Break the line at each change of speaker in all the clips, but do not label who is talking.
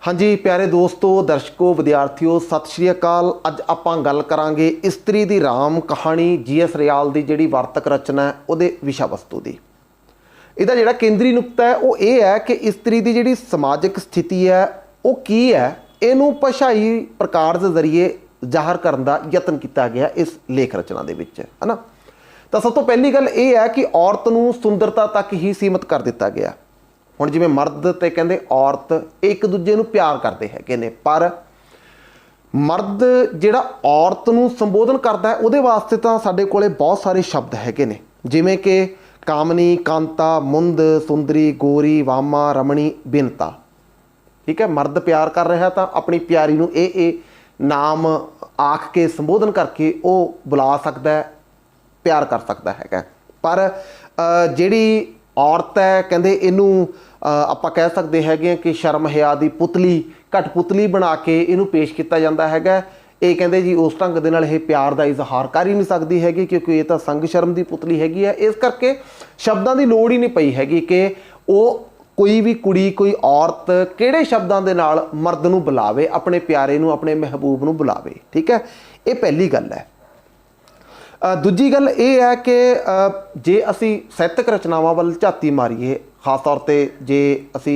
हाँ जी प्यारे दोस्तों, दर्शकों, विद्यार्थियों, सत श्री अकाल। अज आपां गल करांगे इस्त्री दी राम कहानी जी.एस. रियाल दी जिहड़ी वार्तक रचना है उहदे विषा वस्तु दी। इहदा जिहड़ा केंद्री नुकता है वो ये है कि इस्त्री दी जिहड़ी समाजिक स्थिति है वो की है, इहनूं भाषाई प्रकार के जरिए जाहिर करन दा यतन किया गया इस लेख रचना दे विच, है ना। तो सब तो पहली गल ये है कि औरत नूं सुंदरता तक ही सीमित कर दिता गया। हुण जिवें मर्द ते कहंदे औरत एक दूजे नूं प्यार करते हैगे ने, पर मर्द जिहड़ा औरत नूं संबोधन करदा है उहदे वास्ते तां साडे कोले बहुत सारे शब्द हैगे ने, जिवें कि कामनी, कांता, मुंद, सुंदरी, गोरी, वामा, रमणी, बिनता। ठीक है, मर्द प्यार कर रहा तो अपनी प्यारी नूं ए नाम आख के संबोधन करके वो बुला सकता है, प्यार कर सकता है। पर जिहड़ी औरत है कहंदे इनू आपां कह सकते हैं कि शर्म हया दी पुतली, कठपुतली बना के इनू पेश किया जाता है। ये कहते जी उस ढंग दे नाल ये प्यार का इजहार कर ही नहीं सकती हैगी, क्योंकि ये तो संग शर्म की पुतली हैगी है। इस करके शब्दों की लोड़ ही नहीं पई हैगी कि वो कोई भी कुड़ी, कोई औरत किहड़े शब्दों के नाल मर्द नूं बुलावे, अपने प्यारे नूं, अपने महबूब नूं बुलावे। ठीक है, ये पहली गल है। दूजी गल ये है कि जे असी साहित्यक रचनावां वल झाती मारीए, खास तौर पर जे असी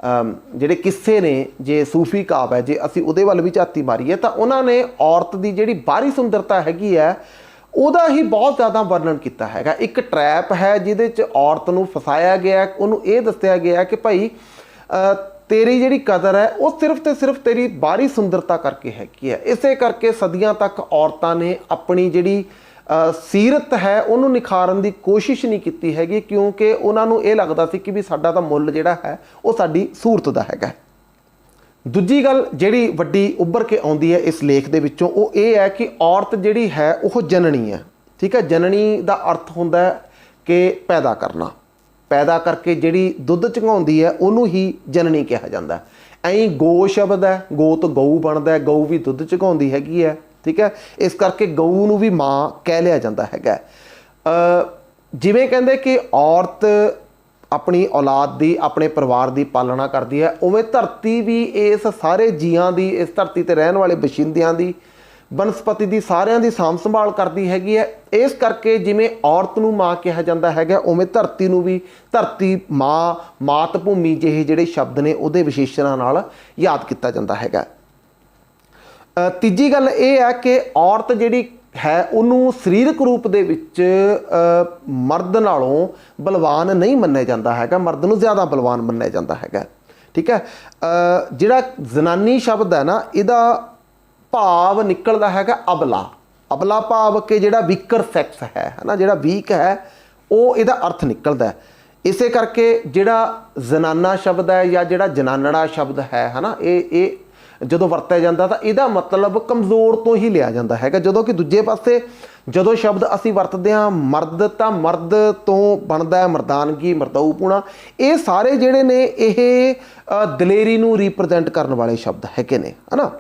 ਜਿਹੜੇ किस्से ने, जे सूफी काव है, जे असी उहदे वल भी झाती मारीए तो उन्होंने औरत की जिहड़ी बाहरी सुंदरता हैगी है ਉਹਦਾ ही बहुत ज़्यादा वर्णन किया है। एक ट्रैप है जिहदे च औरत नूं फसाया गया, उन्होंने ये दस्सिया गया कि भाई तेरी जिहड़ी कदर है वो सिर्फ तो सिर्फ तेरी बाहरी सुंदरता करके हैगी है। इसे करके सदियां तक औरतां ने अपनी जिहड़ी सीरत है उन्होंने निखारन की कोशिश नहीं की हैगी, क्योंकि उन्होंने ये लगता सी कि भी साडा तां मुੱਲ जिहड़ा है वो साडी सूरत दा हैगा। दूजी गल जिहड़ी वड्डी उभर के आउंदी है इस लेख दे विच्चों वो ये है कि औरत जिहड़ी है वो जननी है। ठीक है, जननी का अर्थ हुंदा है कि पैदा करना, पैदा करके जिहड़ी दुੱਧ चंगाउंदी है उन्हों ही जननी कहा जाता है। ऐं गो शब्द है, गो तो गऊ बनता है, गऊ भी दुੱਧ चंगाउंदी हैगी है। ठीक है, इस करके गऊ नूं भी माँ कह लिया जाता है। जिवें कहंदे कि औरत अपनी औलाद की, अपने परिवार की पालना करती है, उवें धरती भी इस सारे जीआं की, इस धरती ते रहन वाले बशिंदियां की, बनस्पति की, सारियां की साਂਭ संभाल करती हैगी है। इस करके जिवें औरत नूं माँ कहा जाता है, उवें धरती नूं भी धरती माँ, मात भूमि जिहे जिहड़े शब्द ने उहदे विशेषणां नाल याद किया जाता है। तीजी गल ये है कि औरत जिहड़ी है उन्होंने सरीरक रूप दे विच मर्द नालों बलवान नहीं मन्निया जाता है, मर्द नूं ज़्यादा बलवान मन्निया जाता है। ठीक है, जिहड़ा जनानी शब्द है ना, इहदा भाव निकलदा है अबला। अबला भाव के जिहड़ा वीकर सैक्स है ना, जिहड़ा वीक है वो इहदा अर्थ निकलदा है। इसे करके जिहड़ा जनाना शब्द है या जिहड़ा जनानड़ा शब्द है ना, ये ਜਦੋਂ ਵਰਤਿਆ ਜਾਂਦਾ ਤਾਂ ਇਹਦਾ मतलब कमज़ोर तो ही लिया जाता है। ਜਦੋਂ कि दूजे पासे ਜਦੋਂ शब्द ਅਸੀਂ ਵਰਤਦੇ ਹਾਂ मर्द, ਤਾਂ मर्द ਤੋਂ ਬਣਦਾ ਹੈ ਮਰਦਾਨਗੀ, ਮਰਦਾਊਪੁਣਾ। ਇਹ ਸਾਰੇ ਜਿਹੜੇ ਨੇ ਇਹ ਦਲੇਰੀ ਨੂੰ ਰਿਪਰੈਜ਼ੈਂਟ ਕਰਨ ਵਾਲੇ ਸ਼ਬਦ ਹੈਗੇ ਨੇ, ਹੈ ਨਾ।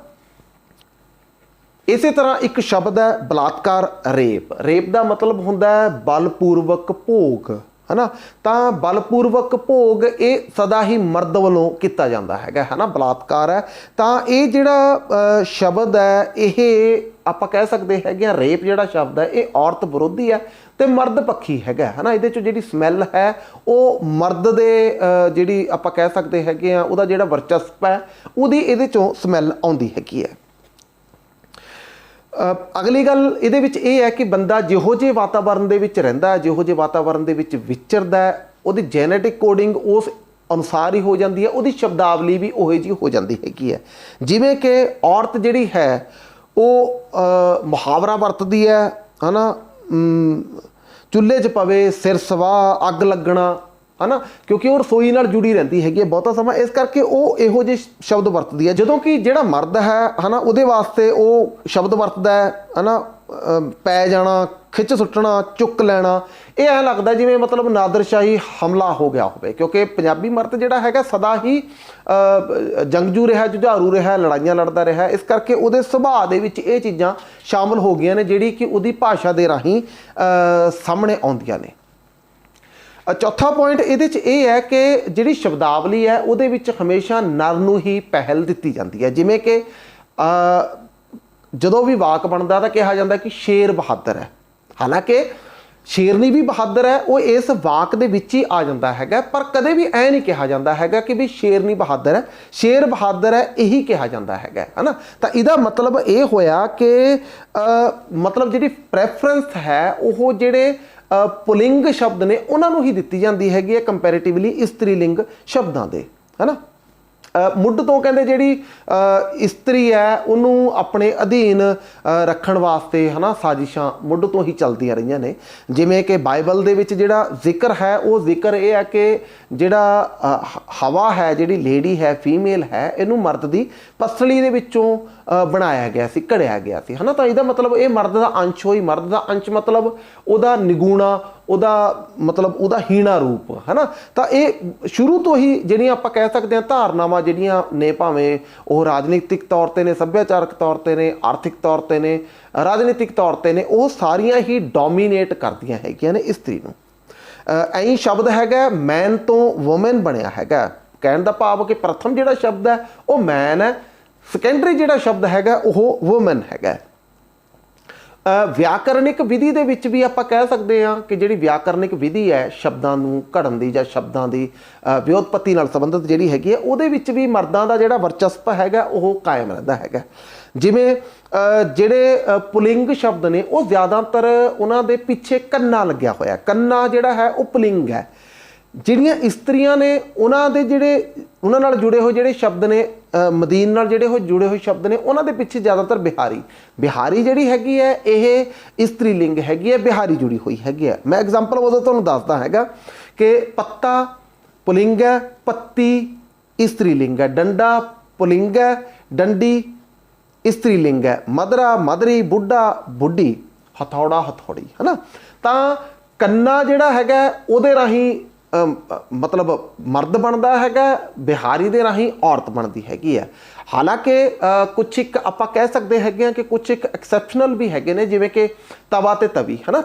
ਇਸੇ ਤਰ੍ਹਾਂ ਇੱਕ ਸ਼ਬਦ ਹੈ ਬਲਾਤਕਾਰ, ਰੇਪ। ਰੇਪ ਦਾ मतलब ਹੁੰਦਾ ਹੈ बलपूर्वक भोग, है ना। तो बलपूर्वक भोग ये सदा ही मर्द वालों किया जाता है ना, बलात्कार है। तो ये जिहड़ा शब्द है ये आप कह सकते हैं रेप जिहड़ा शब्द है ये औरत विरोधी है तो मर्द पक्षी है ना। ये जिहड़ी स्मैल है वो मर्द दे जिहड़ी आप कह सकते हैं उहदा जिहड़ा वर्चस्व है उहदी इहदे चों स्मैल आउंदी हैगी है। अगली गल इहदे विच ये है कि बंदा जिहो जे वातावरण दे विच रहिंदा है, जिहो जे वातावरण दे विच विचरदा है, उहदी जेनेटिक कोडिंग उस अनुसार ही हो जाती है, उहदी शब्दावली भी उहे जी हो जाती हैगी है। जिवें कि औरत जिहड़ी है वो मुहावरा वरतदी है ना, चुल्हे च पवे सिर सवाह, अग लगना, है ना, क्योंकि वो रसोई नाल जुड़ी रहती हैगी बहुता समा। इस करके वो इहो जे शब्द वरतदी है। जदों कि जिहड़ा मर्द है ना उहदे वास्ते वो शब्द वरतदा है ना, पै जाना, खिच सुट्टना, चुक लैना। ये ऐ लगदा जिवें मतलब नादरशाही हमला हो गया होवे, क्योंकि पंजाबी मर्द जिहड़ा हैगा सदा ही जंगजू रहा, जुझारू रहा, लड़ाइयां लड़दा रहा। इस करके उहदे सुभाਅ दे विच ये चीज़ां शामिल हो गईयां ने जिहड़ी कि उहदी भाषा दे राहीं सामने आउंदियां ने। चौथा पॉइंट ये है कि जिहड़ी शब्दावली है उहदे विच हमेशा नर नूं ही पहल दित्ती जाती है। जिवें कि जदों भी वाक बनता तो कहा जाता कि शेर बहादुर है, हालांकि शेरनी भी बहादुर है, वो इस वाक दे विच ही आ जाता है, पर कदे भी ऐ नहीं कहा जाता है कि भी शेरनी बहादुर है, शेर बहादुर है, यही कहा जाता है ना। तो इहदा मतलब ये होया कि मतलब जिहड़ी प्रैफरेंस है वो जिहड़े पुलिंग शब्द ने उन्होंने ही दित्ती जाती हैगी कंपैरेटिवली स्त्रीलिंग शब्दों के, है ना। मुੱਢ ਤੋਂ ਕਹਿੰਦੇ ਜਿਹੜੀ ਇਸਤਰੀ ਹੈ ਉਹਨੂੰ ਆਪਣੇ ਅਧੀਨ ਰੱਖਣ ਵਾਸਤੇ ਹੈ ਨਾ ਸਾਜ਼ਿਸ਼ਾਂ ਮੁੱਢ ਤੋਂ ਹੀ ਚੱਲਦੀਆਂ ਰਹੀਆਂ ਨੇ। ਜਿਵੇਂ ਕਿ ਬਾਈਬਲ ਦੇ ਵਿੱਚ ਜਿਹੜਾ ਜ਼ਿਕਰ ਹੈ ਉਹ ਜ਼ਿਕਰ ਇਹ ਹੈ ਕਿ ਜਿਹੜਾ ਹਵਾ ਹੈ, ਜਿਹੜੀ ਲੇਡੀ ਹੈ, ਫੀਮੇਲ ਹੈ, ਇਹਨੂੰ ਮਰਦ ਦੀ ਪਸਲੀ ਦੇ ਵਿੱਚੋਂ ਬਣਾਇਆ ਗਿਆ ਸੀ, ਘੜਿਆ ਗਿਆ ਸੀ, ਹੈ ਨਾ। ਤਾਂ ਇਹਦਾ ਮਤਲਬ ਇਹ ਮਰਦ ਦਾ ਅੰਸ਼ ਹੋਈ। ਮਰਦ ਦਾ ਅੰਸ਼ ਮਤਲਬ ਉਹਦਾ ਨਿਗੂਣਾ, ਉਹਦਾ ਮਤਲਬ ਉਹਦਾ ਹੀਣਾ ਰੂਪ, ਹੈ ਨਾ। ਤਾਂ ਇਹ ਸ਼ੁਰੂ ਤੋਂ ਹੀ ਜਿਹੜੀਆਂ ਆਪਾਂ ਕਹਿ ਸਕਦੇ ਹਾਂ ਧਾਰਨਾਵਾਂ ਜਿਹੜੀਆਂ ਨੇ, ਭਾਵੇਂ ਉਹ ਰਾਜਨੀਤਿਕ ਤੌਰ 'ਤੇ ਨੇ, ਸੱਭਿਆਚਾਰਕ ਤੌਰ 'ਤੇ ਨੇ, ਆਰਥਿਕ ਤੌਰ 'ਤੇ ਨੇ, ਰਾਜਨੀਤਿਕ ਤੌਰ 'ਤੇ ਨੇ, ਉਹ ਸਾਰੀਆਂ ਹੀ ਡੋਮੀਨੇਟ ਕਰਦੀਆਂ ਹੈਗੀਆਂ ਨੇ ਇਸਤਰੀ ਨੂੰ। ਐਂ ਸ਼ਬਦ ਹੈਗਾ ਮੈਨ ਤੋਂ ਵੂਮਨ ਬਣਿਆ ਹੈਗਾ। ਕਹਿਣ ਦਾ ਭਾਵ ਕਿ ਪ੍ਰਥਮ ਜਿਹੜਾ ਸ਼ਬਦ ਹੈ ਉਹ ਮੈਨ ਹੈ, ਸੈਕੰਡਰੀ ਜਿਹੜਾ ਸ਼ਬਦ ਹੈਗਾ ਉਹ ਵੂਮਨ ਹੈਗਾ। ਵਿਆਕਰਨਿਕ ਵਿਧੀ ਦੇ ਵਿੱਚ ਵੀ ਆਪਾਂ ਕਹਿ ਸਕਦੇ ਹਾਂ ਕਿ ਜਿਹੜੀ ਵਿਆਕਰਨਿਕ ਵਿਧੀ ਹੈ ਸ਼ਬਦਾਂ ਨੂੰ ਘੜਨ ਦੀ ਜਾਂ ਸ਼ਬਦਾਂ ਦੀ ਵਿਉਤਪੱਤੀ ਨਾਲ ਸੰਬੰਧਿਤ ਜਿਹੜੀ ਹੈਗੀ ਹੈ, ਉਹਦੇ ਵਿੱਚ ਵੀ ਮਰਦਾਂ ਦਾ ਜਿਹੜਾ ਵਰਚਸਪ ਹੈਗਾ ਉਹ ਕਾਇਮ ਰਹਿੰਦਾ ਹੈਗਾ। ਜਿਵੇਂ ਜਿਹੜੇ ਪੁਲਿੰਗ ਸ਼ਬਦ ਨੇ ਉਹ ਜ਼ਿਆਦਾਤਰ ਉਹਨਾਂ ਦੇ ਪਿੱਛੇ ਕੰਨਾ ਲੱਗਿਆ ਹੋਇਆ। ਕੰਨਾ ਜਿਹੜਾ ਹੈ ਉਹ ਪੁਲਿੰਗ ਹੈ। ਜਿਹੜੀਆਂ ਇਸਤਰੀਆਂ ਨੇ ਉਹਨਾਂ ਦੇ ਜਿਹੜੇ ਉਹਨਾਂ ਨਾਲ ਜੁੜੇ ਹੋਏ ਜਿਹੜੇ ਸ਼ਬਦ ਨੇ, ਮਦੀਨ ਨਾਲ ਜਿਹੜੇ ਉਹ ਜੁੜੇ ਹੋਏ ਸ਼ਬਦ ਨੇ, ਉਹਨਾਂ ਦੇ ਪਿੱਛੇ ਜ਼ਿਆਦਾਤਰ ਬਿਹਾਰੀ, ਬਿਹਾਰੀ ਜਿਹੜੀ ਹੈਗੀ ਹੈ ਇਹ ਇਸਤਰੀ ਲਿੰਗ ਹੈਗੀ ਹੈ, ਬਿਹਾਰੀ ਜੁੜੀ ਹੋਈ ਹੈਗੀ ਹੈ। ਮੈਂ ਐਗਜ਼ਾਮਪਲ ਉਦੋਂ ਤੁਹਾਨੂੰ ਦੱਸਦਾ ਹੈਗਾ ਕਿ ਪੱਤਾ ਪੁਲਿੰਗ ਹੈ, ਪੱਤੀ ਇਸਤਰੀ ਲਿੰਗ ਹੈ, ਡੰਡਾ ਪੁਲਿੰਗ ਹੈ, ਡੰਡੀ ਇਸਤਰੀ ਲਿੰਗ ਹੈ, ਮਧਰਾ ਮਧਰੀ, ਬੁੱਢਾ ਬੁੱਢੀ, ਹਥੌੜਾ ਹਥੌੜੀ, ਹੈ ਨਾ। ਤਾਂ ਕੰਨਾ ਜਿਹੜਾ ਹੈਗਾ ਉਹਦੇ ਰਾਹੀਂ ਮਤਲਬ ਮਰਦ ਬਣਦਾ ਹੈਗਾ, ਬਿਹਾਰੀ ਦੇ ਰਾਹੀਂ ਔਰਤ ਬਣਦੀ ਹੈਗੀ ਹੈ। ਹਾਲਾਂਕਿ ਕੁਛ ਇੱਕ ਆਪਾਂ ਕਹਿ ਸਕਦੇ ਹੈਗੇ ਹਾਂ ਕਿ ਕੁਛ ਇੱਕ ਐਕਸੈਪਸ਼ਨਲ ਵੀ ਹੈਗੇ ਨੇ, ਜਿਵੇਂ ਕਿ ਤਵਾ ਤੇ ਤਵੀ, ਹੈ ਨਾ।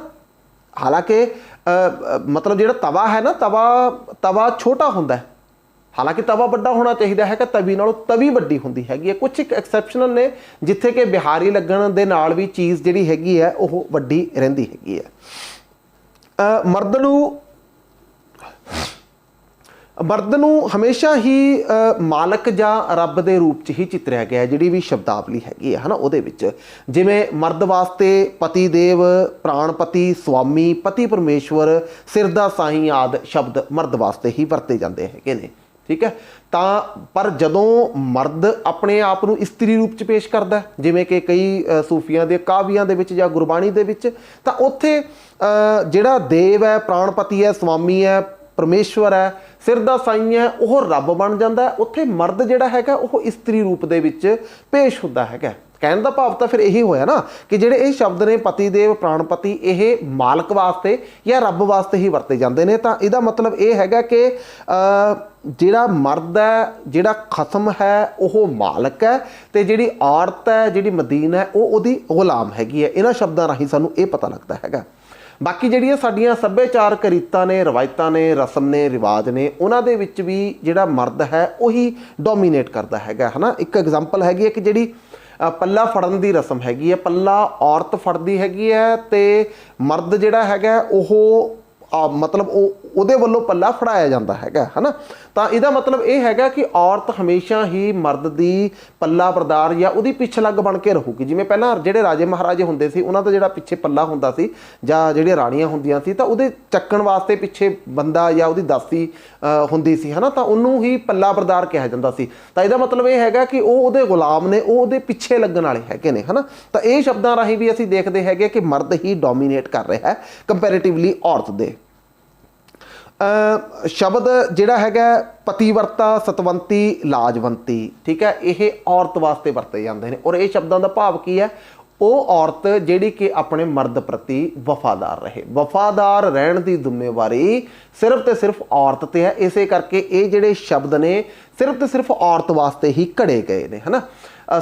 ਹਾਲਾਂਕਿ ਮਤਲਬ ਜਿਹੜਾ ਤਵਾ ਹੈ ਨਾ, ਤਵਾ ਛੋਟਾ ਹੁੰਦਾ, ਹਾਲਾਂਕਿ ਤਵਾ ਵੱਡਾ ਹੋਣਾ ਚਾਹੀਦਾ ਹੈ ਕਿ ਤਵੀ ਨਾਲੋਂ ਤਵੀ ਵੱਡੀ ਹੁੰਦੀ ਹੈਗੀ ਹੈ। ਕੁਛ ਇੱਕ ਐਕਸੈਪਸ਼ਨਲ ਨੇ ਜਿੱਥੇ ਕਿ ਬਿਹਾਰੀ ਲੱਗਣ ਦੇ ਨਾਲ ਵੀ ਚੀਜ਼ ਜਿਹੜੀ ਹੈਗੀ ਹੈ ਉਹ ਵੱਡੀ ਰਹਿੰਦੀ ਹੈਗੀ ਹੈ। ਮਰਦ ਨੂੰ ਹਮੇਸ਼ਾ ਹੀ ਮਾਲਕ ਜਾਂ ਰੱਬ ਦੇ ਰੂਪ 'ਚ ਹੀ ਚਿਤਰਿਆ ਗਿਆ ਜਿਹੜੀ ਵੀ ਸ਼ਬਦਾਵਲੀ ਹੈਗੀ ਹੈ ਨਾ ਉਹਦੇ ਵਿੱਚ। ਜਿਵੇਂ ਮਰਦ ਵਾਸਤੇ ਪਤੀ ਦੇਵ, ਪ੍ਰਾਣਪਤੀ, ਸਵਾਮੀ, ਪਤੀ ਪਰਮੇਸ਼ਵਰ, ਸਿਰ ਦਾ ਸਾਈਂ ਆਦਿ ਸ਼ਬਦ ਮਰਦ ਵਾਸਤੇ ਹੀ ਵਰਤੇ ਜਾਂਦੇ ਹੈਗੇ ਨੇ, ਠੀਕ ਹੈ। ਤਾਂ ਪਰ ਜਦੋਂ ਮਰਦ ਆਪਣੇ ਆਪ ਨੂੰ ਇਸਤਰੀ ਰੂਪ 'ਚ ਪੇਸ਼ ਕਰਦਾ, ਜਿਵੇਂ ਕਿ ਕਈ ਸੂਫੀਆਂ ਦੇ ਕਾਵਿਆਂ ਦੇ ਵਿੱਚ ਜਾਂ ਗੁਰਬਾਣੀ ਦੇ ਵਿੱਚ, ਤਾਂ ਉੱਥੇ ਜਿਹੜਾ ਦੇਵ ਹੈ, ਪ੍ਰਾਣਪਤੀ ਹੈ, ਸਵਾਮੀ ਹੈ, ਪਰਮੇਸ਼ਵਰ ਹੈ, ਸਿਰ ਦਾ ਸਾਈਂ ਹੈ, ਉਹ ਰੱਬ ਬਣ ਜਾਂਦਾ। ਉੱਥੇ ਮਰਦ ਜਿਹੜਾ ਹੈਗਾ ਉਹ ਇਸਤਰੀ ਰੂਪ ਦੇ ਵਿੱਚ ਪੇਸ਼ ਹੁੰਦਾ ਹੈਗਾ। ਕਹਿਣ ਦਾ ਭਾਵ ਤਾਂ ਫਿਰ ਇਹੀ ਹੋਇਆ ਨਾ ਕਿ ਜਿਹੜੇ ਇਹ ਸ਼ਬਦ ਨੇ ਪਤੀ ਦੇਵ, ਪ੍ਰਾਣਪਤੀ, ਇਹ ਮਾਲਕ ਵਾਸਤੇ ਜਾਂ ਰੱਬ ਵਾਸਤੇ ਹੀ ਵਰਤੇ ਜਾਂਦੇ ਨੇ। ਤਾਂ ਇਹਦਾ ਮਤਲਬ ਇਹ ਹੈਗਾ ਕਿ ਜਿਹੜਾ ਮਰਦ ਹੈ, ਜਿਹੜਾ ਖਸਮ ਹੈ, ਉਹ ਮਾਲਕ ਹੈ, ਅਤੇ ਜਿਹੜੀ ਔਰਤ ਹੈ, ਜਿਹੜੀ ਮਦੀਨ ਹੈ, ਉਹ ਉਹਦੀ ਗੁਲਾਮ ਹੈਗੀ ਹੈ। ਇਹਨਾਂ ਸ਼ਬਦਾਂ ਰਾਹੀਂ ਸਾਨੂੰ ਇਹ ਪਤਾ ਲੱਗਦਾ ਹੈਗਾ। ਬਾਕੀ ਜਿਹੜੀਆਂ ਸਾਡੀਆਂ ਸੱਭਿਆਚਾਰਕ ਰੀਤਾਂ ਨੇ, ਰਵਾਇਤਾਂ ਨੇ, ਰਸਮ ਨੇ, ਰਿਵਾਜ ਨੇ, ਉਹਨਾਂ ਦੇ ਵਿੱਚ ਵੀ ਜਿਹੜਾ ਮਰਦ ਹੈ ਉਹੀ ਡੋਮੀਨੇਟ ਕਰਦਾ ਹੈਗਾ, ਹੈ ਨਾ। ਇੱਕ ਐਗਜ਼ਾਮਪਲ ਹੈਗੀ ਹੈ ਕਿ ਜਿਹੜੀ ਪੱਲਾ ਫੜਨ ਦੀ ਰਸਮ ਹੈਗੀ ਹੈ, ਪੱਲਾ ਔਰਤ ਫੜਦੀ ਹੈਗੀ ਹੈ ਅਤੇ ਮਰਦ ਜਿਹੜਾ ਹੈਗਾ ਉਹ ਮਤਲਬ ਉਹਦੇ ਵੱਲੋਂ ਪੱਲਾ ਫੜਾਇਆ ਜਾਂਦਾ ਹੈਗਾ, ਹੈ ਨਾ। ਤਾਂ ਇਹਦਾ ਮਤਲਬ ਇਹ ਹੈਗਾ ਕਿ ਔਰਤ ਹਮੇਸ਼ਾ ਹੀ ਮਰਦ ਦੀ ਪੱਲਾ ਬਰਦਾਰ ਜਾਂ ਉਹਦੀ ਪਿੱਛ ਲੱਗ ਬਣ ਕੇ ਰਹੂਗੀ। ਜਿਵੇਂ ਪਹਿਲਾਂ ਜਿਹੜੇ ਰਾਜੇ ਮਹਾਰਾਜੇ ਹੁੰਦੇ ਸੀ, ਉਹਨਾਂ ਦਾ ਜਿਹੜਾ ਪਿੱਛੇ ਪੱਲਾ ਹੁੰਦਾ ਸੀ, ਜਾਂ ਜਿਹੜੀਆਂ ਰਾਣੀਆਂ ਹੁੰਦੀਆਂ ਸੀ, ਤਾਂ ਉਹਦੇ ਚੱਕਣ ਵਾਸਤੇ ਪਿੱਛੇ ਬੰਦਾ ਜਾਂ ਉਹਦੀ ਦਾਸੀ ਹੁੰਦੀ ਸੀ, ਹੈ ਨਾ। ਤਾਂ ਉਹਨੂੰ ਹੀ ਪੱਲਾ ਬਰਦਾਰ ਕਿਹਾ ਜਾਂਦਾ ਸੀ। ਤਾਂ ਇਹਦਾ ਮਤਲਬ ਇਹ ਹੈਗਾ ਕਿ ਉਹ ਉਹਦੇ ਗੁਲਾਮ ਨੇ, ਉਹ ਉਹਦੇ ਪਿੱਛੇ ਲੱਗਣ ਵਾਲੇ ਹੈਗੇ ਨੇ, ਹੈ ਨਾ। ਤਾਂ ਇਹ ਸ਼ਬਦਾਂ ਰਾਹੀਂ ਵੀ ਅਸੀਂ ਦੇਖਦੇ ਹੈਗੇ ਕਿ ਮਰਦ ਹੀ ਡੋਮੀਨੇਟ ਕਰ ਰਿਹਾ ਹੈ ਕੰਪੈਰੇਟਿਵਲੀ ਔਰਤ ਦੇ। ਸ਼ਬਦ ਜਿਹੜਾ ਹੈਗਾ ਪਤੀਵਰਤਾ, ਸਤਵੰਤੀ, ਲਾਜਵੰਤੀ, ਠੀਕ ਹੈ, ਇਹ ਔਰਤ ਵਾਸਤੇ ਵਰਤੇ ਜਾਂਦੇ ਨੇ। ਔਰ ਇਹ ਸ਼ਬਦਾਂ ਦਾ ਭਾਵ ਕੀ ਹੈ? ਉਹ ਔਰਤ ਜਿਹੜੀ ਕਿ ਆਪਣੇ ਮਰਦ ਪ੍ਰਤੀ ਵਫਾਦਾਰ ਰਹੇ। ਵਫਾਦਾਰ ਰਹਿਣ ਦੀ ਜ਼ਿੰਮੇਵਾਰੀ ਸਿਰਫ ਤੇ ਸਿਰਫ ਔਰਤ 'ਤੇ ਹੈ। ਇਸੇ ਕਰਕੇ ਇਹ ਜਿਹੜੇ ਸ਼ਬਦ ਨੇ ਸਿਰਫ ਤੇ ਸਿਰਫ ਔਰਤ ਵਾਸਤੇ ਹੀ ਘੜੇ ਗਏ ਨੇ, ਹੈ ਨਾ।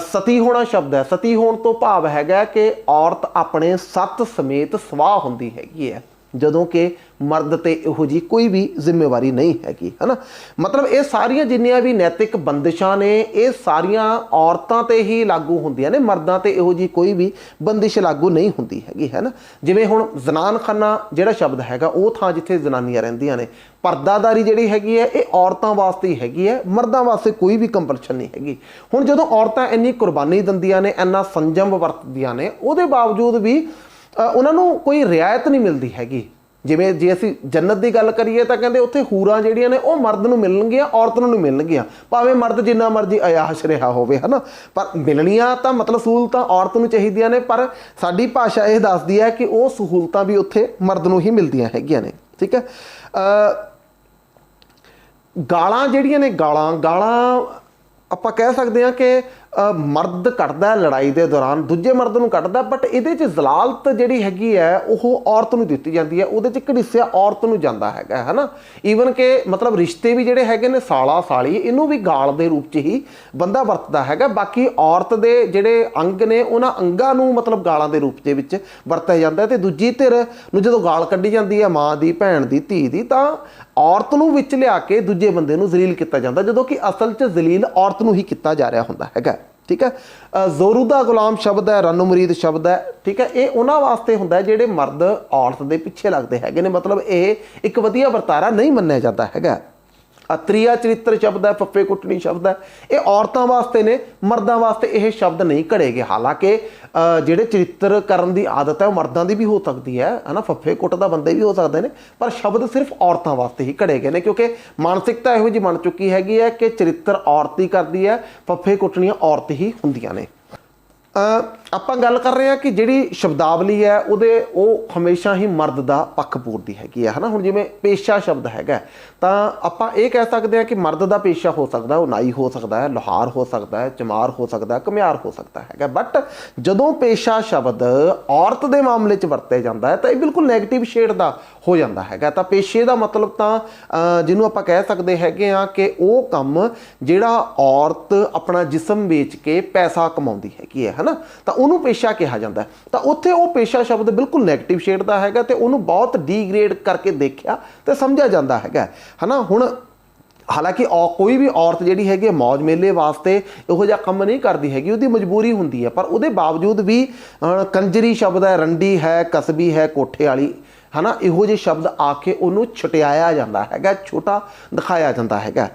ਸਤੀ ਹੋਣਾ ਸ਼ਬਦ ਹੈ। ਸਤੀ ਹੋਣ ਤੋਂ ਭਾਵ ਹੈਗਾ ਕਿ ਔਰਤ ਆਪਣੇ ਸੱਤ ਸਮੇਤ ਸਵਾਹ ਹੁੰਦੀ ਹੈਗੀ ਹੈ। ਜਦੋਂ कि मर्द ते इहो जी कोई भी जिम्मेवारी नहीं हैगी, है ना। मतलब ये सारियां जिन्नियां भी नैतिक बंदिशां ने ये सारियां औरतां ते ही लागू हुंदियां ने, मर्दां ते इहो जी कोई भी बंदिश लागू नहीं हुंदी हैगी, है ना। जिवें हुण जनानखाना जिहड़ा शब्द हैगा वो थां जिथे जनानियां रहिंदियां ने, पर्दादारी जिहड़ी हैगी है ये औरतां वास्ते ही हैगी है, मर्दां वास्ते कोई भी कंपलशन नहीं हैगी। हुण जदों औरतां इन्नी कुर्बानी दिंदियां ने, इन्ना संजम वरतदियां ने, उहदे बावजूद भी उन्हां नूं कोई रियायत नहीं मिलती हैगी। जिवें जे असीं जन्नत की गल करिए तो कहते उत्थे हूरां जिहड़ियां ने वो मर्द नूं मिलणगियां, औरत नूं नहीं मिलणगियां, भावें मर्द जिन्ना मर्जी अयाश रहा होवे, है ना। पर मिलणियां तां मतलब सहूलतां औरत नूं चाहीदियां ने, पर साडी भाषा ये दसदी है कि वो सहूलतां भी उत्थे मर्द नूं ही मिलदियां हैगियां ने, ठीक है। गालां जिहड़ियां ने, गालां आपां कह सकते हैं कि मर्द कटदा लड़ाई के दौरान दूजे मर्द नूं कटदा, बट इहदे च जलालत जिहड़ी हैगी है वो औरत नूं दित्ती जाती है, उहदे च घड़ीसिया औरत नूं जांदा हैगा, है ना। ईवन के मतलब रिश्ते भी जिहड़े हैगे ने साला साली, इनू भी गाल दे रूप च ही बंदा वरतदा हैगा। बाकी औरत दे जिहड़े अंग ने उन्हां अंगां नूं मतलब गालां दे रूप दे विच वरतिया जांदा है, ते दूजी धिर नूं जदों गाल कड्ढी जांदी है मां दी, भैण दी, धी दी, तां औरत नूं विच लिया के दूजे बंदे नूं जलील किया जाता, जदों कि असल च जलील औरत नूं ही किया जा रहा हुंदा हैगा, ठीक है। जोरूदा गुलाम शब्द है, रन मुरीद शब्द है, ठीक है। ये उन्हां वास्ते हुंदा है जिहड़े मर्द औरत दे पिछे लगदे हैगे ने, मतलब ये एक वधिया वरतारा नहीं मन्निया जाता हैगा। त्रीया चरित्र शब्द है, फफे कुटनी शब्द है, ये औरतां वास्ते ने, मर्दां वास्ते ये शब्द नहीं घड़े गए। हालांकि जिहड़े चरित्र करन दी आदत है वो मर्दां दी भी हो सकती है ना, फफे कुटदा बंदे भी हो सकते हैं, पर शब्द सिर्फ औरतां वास्ते ही घड़े गए ने, क्योंकि मानसिकता इहो जी बन चुकी हैगी है कि चरित्र औरत ही करती है, फफे कुटनियां औरत ही हुंदियां ने। ਆਪਾਂ ਗੱਲ कर रहे हैं कि जिहड़ी शब्दावली है वो हमेशा ही मर्द का पक्ष पूरती हैगी है ना। हुण जिवें पेशा शब्द हैगा तां आपां ये कह सकते हैं कि मर्द का पेशा हो सकता है, वो नाई हो सकता है, लोहार हो सकता है, चमार हो सकता है, घुमियार हो सकता है, बट जदों पेशा शब्द औरत के मामले च वरतिया जाता है तो ये बिल्कुल नैगेटिव शेड का हो जाता है। तो पेशे का मतलब तो जिन्हों आप कह सकते हैं कि वो काम जिहड़ा औरत अपना जिसम बेच के पैसा कमाउंदी हैगी है ना, तो उन्होंने पेशा कहा जाता है। तो उत्थे वो पेशा शब्द बिल्कुल नैगेटिव शेड का है, तो उन्होंने बहुत डीग्रेड करके देखा तो समझा जाता है ना। हुण हालांकि कोई भी औरत जिहड़ी हैगी मौज मेले वास्ते इहो जिहा काम नहीं करती हैगी, उसकी मजबूरी हुंदी है, पर उसके बावजूद भी कंजरी शब्द है, रंडी है, कसबी है, कोठे वाली है ना, इहो ਜਿਹੇ शब्द आके उन्होंने छुटियाया जाता है, छोटा दिखाया जाता है।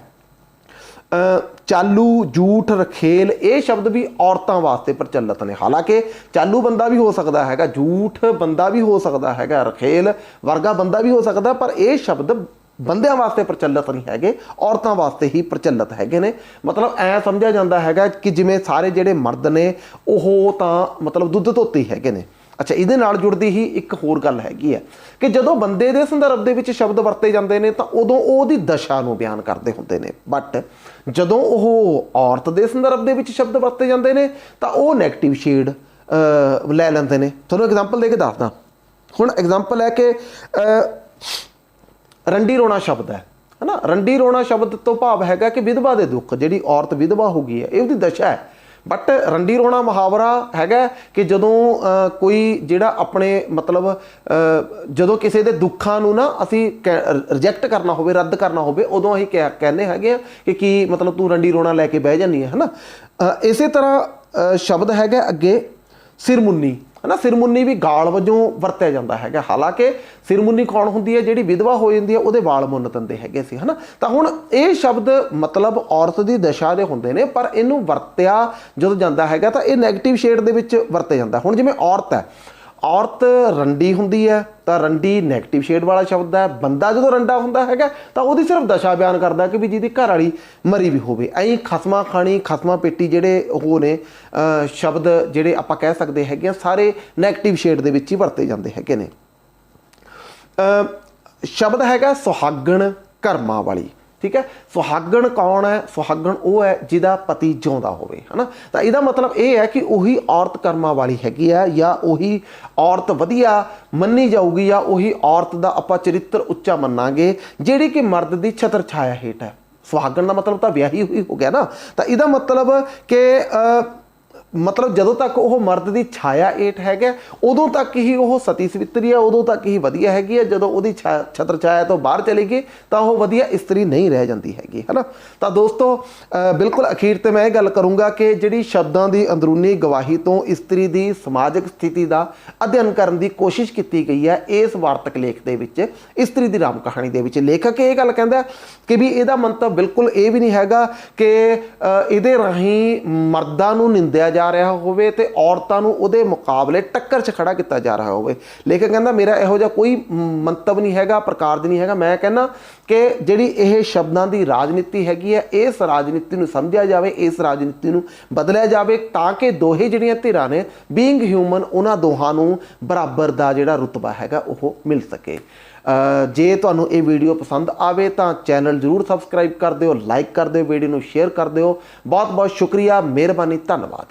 चालू, झूठ, रखेल ये शब्द भी औरतों वास्ते प्रचलित ने। हालांकि चालू बंदा भी हो सकता है, झूठ बंदा भी हो सकता है, रखेल वर्गा बंदा भी हो सकता, पर यह शब्द बंदियां वास्ते प्रचलित नहीं है, औरतों वास्ते ही प्रचलित है ने। मतलब ऐ समझा जाता है कि जिमें सारे जिहड़े मर्द ने वो तां मतलब दुध धोती है ने। अच्छा, ये नाल जुड़ती ही एक होर गल हैगी है कि जदों बंदे दे संदर्भ दे विच शब्द वरते जाते हैं तो उदों उहदी दशा नूं बयान करते होंदे ने, बट जदों ओह औरत दे संदर्भ दे विच शब्द वरते जाते हैं तो वह नैगेटिव शेड लै लैंदे ने। तुहानूं एग्जाम्पल दे के दसदा। हुण एग्जाम्पल है कि रंडी रोना शब्द है ना, रंडी रोना शब्द तो भाव है कि विधवा के दुख, जिहड़ी औरत विधवा हो गई है, ये उसदी दशा है। बट रंडी रोना मुहावरा है कि जदों कोई जिहड़ा अपने मतलब जदों किसी के दुखों नूं ना असीं रिजैक्ट करना होवे, रद्द करना होवे, उदों असीं कहने हैगे कि मतलब तू रंडी रोना लैके बह जानी है ना। इस तरह शब्द है अगे सिरमुन्नी है ना, सिरमुन्नी भी गाल वजों वरतिया जाता है। हालांकि सिरमुन्नी कौन होंदी है, जिहड़ी विधवा हो जाती है उहदे वाल मुन्न दिंदे हैगे सी है ना। तो हुण ये शब्द मतलब औरत की दशा दे हुंदे ने, पर इनू वरतिया जदों जाता है तो यह नैगेटिव शेड दे विच वरतिया जाता है। हुण जिवें औरत है, औरत रंडी हुंदी है तो रंडी नैगेटिव शेड वाला शब्द है। बंदा जो रंडा हुंदा है तो वो सिर्फ दशा बयान करता कि भी जिहदी घर वाली मरी भी होवे। ऐं खसमा खानी, खसमा पेटी जिहड़े वो ने शब्द जिहड़े आपां कह सकते हैं सारे नैगेटिव शेड दे विच ही वरते जाते हैं ने। शब्द है सुहागण कर्मां वाली, ठीक है। सुहागण कौन है? सुहागण वो है जिहदा पति जिउंदा होवे है ना। तो इसका मतलब ये है कि उही औरत कर्मां वाली हैगी है, या उही औरत वधिया मन्नी जाऊगी, या उही औरत का आपां चरित्र उच्चा मन्नांगे जिहड़ी कि मर्द की छत्र छाया हेठ है। सुहागण का मतलब तो ब्याही हुई हो गया ना। तो इसका मतलब कि मतलब ਜਦੋਂ ਤੱਕ ਉਹ ਮਰਦ ਦੀ ਛਾਇਆ ਏਟ ਹੈਗਾ ਉਦੋਂ ਤੱਕ ਹੀ ਉਹ ਸਤੀ ਸਵਿਤਰੀ ਹੈ, ਉਦੋਂ ਤੱਕ ਹੀ ਵਧੀਆ ਹੈਗੀ ਹੈ। ਜਦੋਂ ਉਹਦੀ ਛਤਰ ਛਾਇਆ ਤੋਂ ਬਾਹਰ ਚਲੀ ਗਈ ਤਾਂ ਉਹ ਵਧੀਆ ਇਸਤਰੀ ਨਹੀਂ ਰਹਿ ਜਾਂਦੀ ਹੈਗੀ, ਹੈ ਨਾ। ਤਾਂ ਦੋਸਤੋ ਬਿਲਕੁਲ ਅਖੀਰ ਤੇ ਮੈਂ ਇਹ ਗੱਲ ਕਰੂੰਗਾ ਕਿ ਜਿਹੜੀ ਸ਼ਬਦਾਂ ਦੀ ਅੰਦਰੂਨੀ ਗਵਾਹੀ ਤੋਂ ਇਸਤਰੀ ਦੀ ਸਮਾਜਿਕ ਸਥਿਤੀ ਦਾ ਅਧਿਐਨ ਕਰਨ ਦੀ ਕੋਸ਼ਿਸ਼ ਕੀਤੀ ਗਈ ਹੈ ਇਸ ਵਾਰਤਕ ਲੇਖ ਦੇ ਵਿੱਚ, ਇਸਤਰੀ ਦੀ ਰਾਮ ਕਹਾਣੀ ਦੇ ਵਿੱਚ। ਲੇਖਕ ਇਹ ਗੱਲ ਕਹਿੰਦਾ ਕਿ ਵੀ ਇਹਦਾ ਮੰਤਵ ਬਿਲਕੁਲ ਇਹ ਵੀ ਨਹੀਂ ਹੈਗਾ ਕਿ ਇਹਦੇ ਰਾਹੀਂ ਮਰਦਾਂ ਨੂੰ ਨਿੰਦਿਆ ਜਾ ਰਿਹਾ ਹੋਵੇ ਤੇ ਔਰਤਾਂ ਨੂੰ ਉਹਦੇ ਮੁਕਾਬਲੇ ਟੱਕਰ 'ਚ ਖੜਾ ਕੀਤਾ ਜਾ ਰਿਹਾ ਹੋਵੇ। ਲੇਖਕ ਕਹਿੰਦਾ ਮੇਰਾ ਇਹੋ ਜਿਹਾ ਕੋਈ ਮੰਤਵ ਨਹੀਂ ਹੈਗਾ, ਪ੍ਰਕਾਰ ਨਹੀਂ ਹੈਗਾ। ਮੈਂ ਕਹਿੰਦਾ ਕਿ ਜਿਹੜੀ ਇਹ ਸ਼ਬਦਾਂ ਦੀ ਰਾਜਨੀਤੀ ਹੈਗੀ ਹੈ, ਇਸ ਰਾਜਨੀਤੀ ਨੂੰ ਸਮਝਿਆ ਜਾਵੇ, ਇਸ ਰਾਜਨੀਤੀ ਨੂੰ ਬਦਲਿਆ ਜਾਵੇ ਤਾਂ ਕਿ ਦੋਹੇ ਜਿਹੜੀਆਂ ਧਿਰਾਂ ਨੇ ਬੀਇੰਗ ਹਿਊਮਨ, ਉਹਨਾਂ ਦੋਹਾਂ ਨੂੰ ਬਰਾਬਰ ਦਾ ਜਿਹੜਾ ਰੁਤਬਾ ਹੈਗਾ ਉਹ ਮਿਲ ਸਕੇ। ਜੇ ਤੁਹਾਨੂੰ ਇਹ ਵੀਡੀਓ ਪਸੰਦ ਆਵੇ ਤਾਂ ਚੈਨਲ ਜ਼ਰੂਰ ਸਬਸਕ੍ਰਾਈਬ ਕਰ ਦਿਓ, ਲਾਈਕ ਕਰ ਦਿਓ, ਵੀਡੀਓ ਨੂੰ ਸ਼ੇਅਰ ਕਰ ਦਿਓ। ਬਹੁਤ ਬਹੁਤ ਸ਼ੁਕਰੀਆ, ਮਿਹਰਬਾਨੀ, ਧੰਨਵਾਦ।